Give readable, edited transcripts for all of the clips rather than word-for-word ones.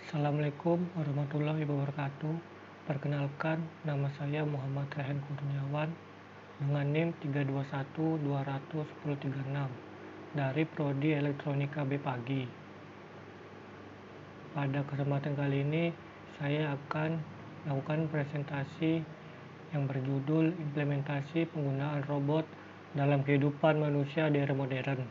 Assalamualaikum warahmatullahi wabarakatuh. Perkenalkan, nama saya Muhammad Rehan Kurniawan dengan NIM 321201036 dari Prodi Elektronika BPAGI. Pada kesempatan kali ini, saya akan melakukan presentasi yang berjudul Implementasi Penggunaan Robot dalam Kehidupan Manusia di Era Modern.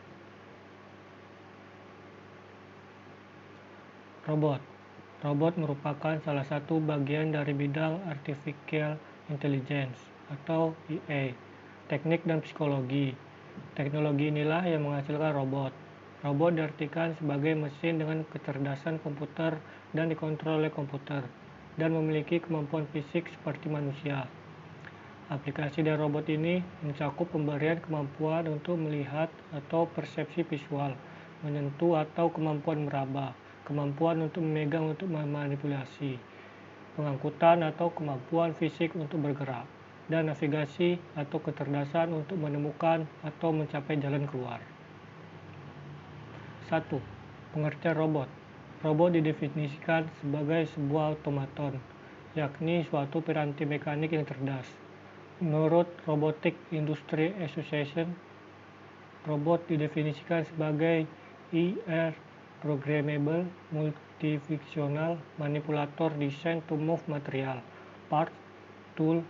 Robot merupakan salah satu bagian dari bidang Artificial Intelligence atau IA, teknik dan psikologi. Teknologi inilah yang menghasilkan robot. Robot diartikan sebagai mesin dengan kecerdasan komputer dan dikontrol oleh komputer, dan memiliki kemampuan fisik seperti manusia. Aplikasi dari robot ini mencakup pemberian kemampuan untuk melihat atau persepsi visual, menyentuh atau kemampuan meraba, kemampuan untuk memegang untuk memanipulasi, pengangkutan atau kemampuan fisik untuk bergerak, dan navigasi atau kecerdasan untuk menemukan atau mencapai jalan keluar. 1. Pengertian robot. Robot didefinisikan sebagai sebuah otomaton, yakni suatu piranti mekanik yang cerdas. Menurut Robotic Industry Association, robot didefinisikan sebagai programmable multifunctional manipulator designed to move material, parts, tool,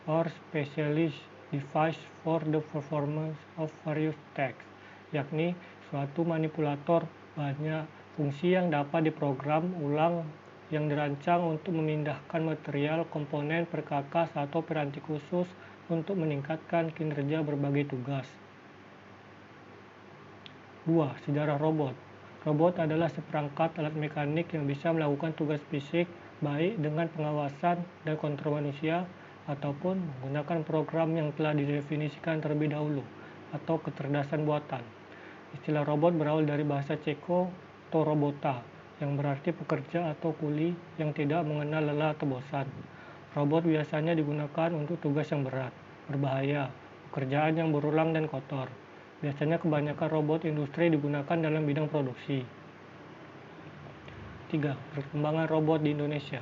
or specialized device for the performance of various tasks, yakni suatu manipulator banyak fungsi yang dapat diprogram ulang yang dirancang untuk memindahkan material, komponen, perkakas, atau piranti khusus untuk meningkatkan kinerja berbagai tugas. 2. Sejarah robot. Robot adalah seperangkat alat mekanik yang bisa melakukan tugas fisik, baik dengan pengawasan dan kontrol manusia, ataupun menggunakan program yang telah didefinisikan terlebih dahulu, atau kecerdasan buatan. Istilah robot berawal dari bahasa Ceko atau robota, yang berarti pekerja atau kuli yang tidak mengenal lelah atau bosan. Robot biasanya digunakan untuk tugas yang berat, berbahaya, pekerjaan yang berulang dan kotor. Biasanya kebanyakan robot industri digunakan dalam bidang produksi. 3. Perkembangan robot di Indonesia.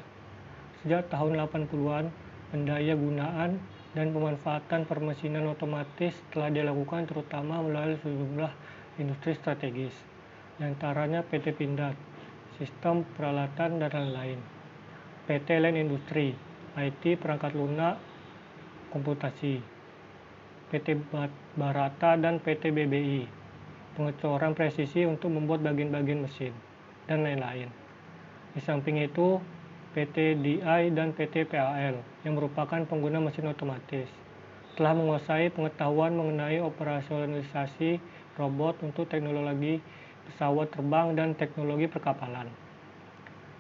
Sejak tahun 80-an, pendaya gunaan dan pemanfaatan permesinan otomatis telah dilakukan terutama melalui sejumlah industri strategis, di antaranya PT Pindad, Sistem Peralatan dan lain-lain, PT Land Industri, IT Perangkat Lunak Komputasi, PT Barata dan PT BBI, pengecoran presisi untuk membuat bagian-bagian mesin, dan lain-lain. Di samping itu, PT DI dan PT PAL yang merupakan pengguna mesin otomatis telah menguasai pengetahuan mengenai operasionalisasi robot untuk teknologi pesawat terbang dan teknologi perkapalan.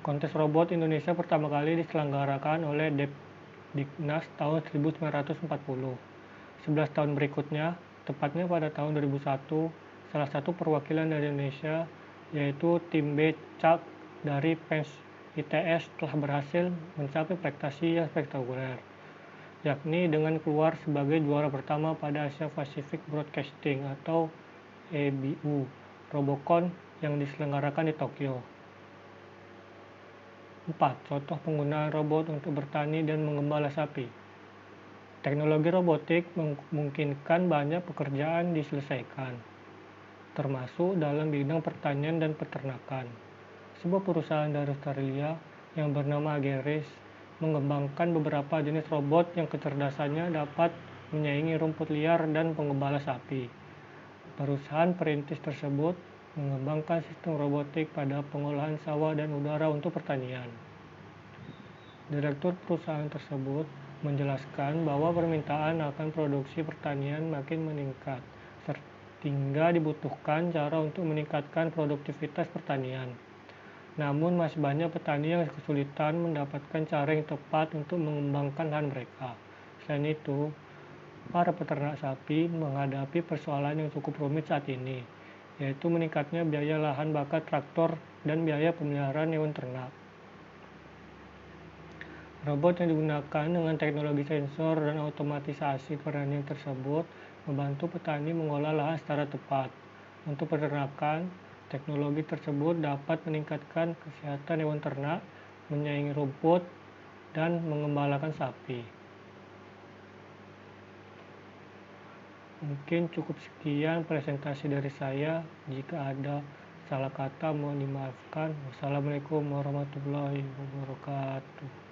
Kontes robot Indonesia pertama kali diselenggarakan oleh Depdiknas tahun 1940. 11 tahun berikutnya, tepatnya pada tahun 2001, salah satu perwakilan dari Indonesia, yaitu tim B-Cak dari PENS ITS telah berhasil mencapai prestasi yang spektakuler, yakni dengan keluar sebagai juara pertama pada Asia Pacific Broadcasting atau ABU Robocon yang diselenggarakan di Tokyo. 4. Contoh penggunaan robot untuk bertani dan menggembala sapi. Teknologi robotik memungkinkan banyak pekerjaan diselesaikan, termasuk dalam bidang pertanian dan peternakan. Sebuah perusahaan dari Australia yang bernama Ageris mengembangkan beberapa jenis robot yang kecerdasannya dapat menyaingi rumput liar dan penggembala sapi. Perusahaan perintis tersebut mengembangkan sistem robotik pada pengolahan sawah dan udara untuk pertanian. Direktur perusahaan tersebut menjelaskan bahwa permintaan akan produksi pertanian makin meningkat, sehingga dibutuhkan cara untuk meningkatkan produktivitas pertanian. Namun masih banyak petani yang kesulitan mendapatkan cara yang tepat untuk mengembangkan lahan mereka. Selain itu, para peternak sapi menghadapi persoalan yang cukup rumit saat ini, yaitu meningkatnya biaya lahan bakar traktor dan biaya pemeliharaan hewan ternak. Robot yang digunakan dengan teknologi sensor dan otomatisasi pertanian tersebut membantu petani mengolah lahan secara tepat. Untuk peternakan, Teknologi tersebut dapat meningkatkan kesehatan hewan ternak, menyaingi rumput, dan mengembalakan sapi. Mungkin cukup sekian presentasi dari saya. Jika ada salah kata mohon dimaafkan. Wassalamualaikum warahmatullahi wabarakatuh.